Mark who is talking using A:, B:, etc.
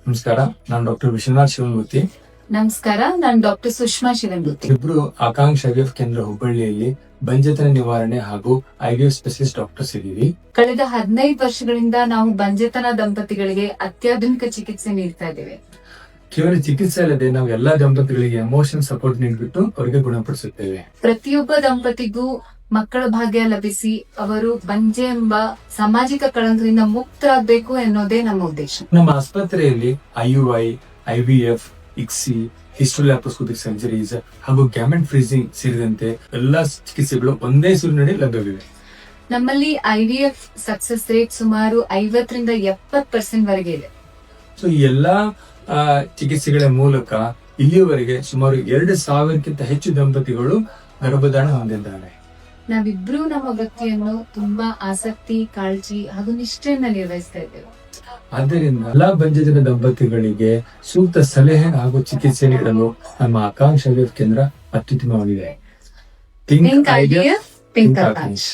A: ನಮಸ್ಕಾರ, ನಾನು ಡಾಕ್ಟರ್ ವಿಶ್ವನಾಥ್ ಶಿವಮೂರ್ತಿ.
B: ನಮಸ್ಕಾರ, ನಾನು ಡಾಕ್ಟರ್ ಸುಷ್ಮಾ ಶಿವಮೂರ್ತಿ.
A: ಇಬ್ರು ಆಕಾಂಕ್ಷ IVF ಕೇಂದ್ರ ಹುಬ್ಬಳ್ಳಿಯಲ್ಲಿ ಬಂಜೆತನ ನಿವಾರಣೆ ಹಾಗೂ IVF ಸ್ಪೆಷಲಿಸ್ಟ್ ಡಾಕ್ಟರ್ಸ್ ಇದ್ದೀವಿ.
B: ಕಳೆದ 15 ವರ್ಷಗಳಿಂದ ನಾವು ಬಂಜೆತನ ದಂಪತಿಗಳಿಗೆ ಅತ್ಯಾಧುನಿಕ ಚಿಕಿತ್ಸೆ ನೀಡ್ತಾ ಇದ್ದೇವೆ.
A: ಕೇವಲ ಚಿಕಿತ್ಸೆ ಅಲ್ಲದೆ ನಾವು ಎಲ್ಲಾ ದಂಪತಿಗಳಿಗೆ ಎಮೋಷನ್ ಸಪೋರ್ಟ್ ನೀಡಿಬಿಟ್ಟು ಅವರಿಗೆ ಗುಣಪಡಿಸುತ್ತೇವೆ.
B: ಪ್ರತಿಯೊಬ್ಬ ದಂಪತಿಗೂ ಮಕ್ಕಳ ಭಾಗ್ಯ ಲಭಿಸಿ ಅವರು ಬಂಜೆ ಎಂಬ ಸಾಮಾಜಿಕ ಕಳಂಕದಿಂದ ಮುಕ್ತರಾಗಬೇಕು ಎನ್ನುವುದೇ ನಮ್ಮ ಉದ್ದೇಶ.
A: ನಮ್ಮ ಆಸ್ಪತ್ರೆಯಲ್ಲಿ IUI, IVF, ICSI, ಹಿಸ್ಟೋಲ್ಯಾಪ್ರೋಸ್ಕೋಪಿಕ್ ಸರ್ಜರೀಸ್ ಹಾಗೂ ಗ್ಯಾಮೆಟ್ ಫ್ರೀಸಿಂಗ್ ಸೇರಿದಂತೆ ಎಲ್ಲಾ ಚಿಕಿತ್ಸೆಗಳು ಒಂದೇ ಸೂರಿನಡಿ ಲಭ್ಯವಿವೆ.
B: ನಮ್ಮಲ್ಲಿ IVF ಸಕ್ಸಸ್ ರೇಟ್ ಸುಮಾರು 50ರಿಂದ 70% ವರೆಗೆ ಇದೆ.
A: ಸೊ ಈ ಎಲ್ಲಾ ಚಿಕಿತ್ಸೆಗಳ ಮೂಲಕ ಇಲ್ಲಿಯವರೆಗೆ ಸುಮಾರು 2,000ಕ್ಕಿಂತ ಹೆಚ್ಚು ದಂಪತಿಗಳು ಗರ್ಭಧಾರಣ ಹೊಂದಿದ್ದಾರೆ.
B: ನಾವಿಬ್ರು ನಮ್ಮ ವೃತ್ತಿಯನ್ನು ತುಂಬಾ ಆಸಕ್ತಿ, ಕಾಳಜಿ ಹಾಗೂ ನಿಷ್ಠೆಯಿಂದ ನಿರ್ವಹಿಸ್ತಾ ಇದ್ದೇವೆ.
A: ಆದ್ದರಿಂದ ಎಲ್ಲಾ ಬಂಜೆತನ ದಂಪತಿಗಳಿಗೆ ಸೂಕ್ತ ಸಲಹೆ ಹಾಗೂ ಚಿಕಿತ್ಸೆ ನೀಡಲು ನಮ್ಮ ಆಕಾಂಕ್ಷ IVF ಕೇಂದ್ರ ಅತ್ಯುತ್ತಮವಾಗಿದೆ.
B: ಥಿಂಕ್ IVF, ಥಿಂಕ್ ಆಕಾಂಕ್ಷ.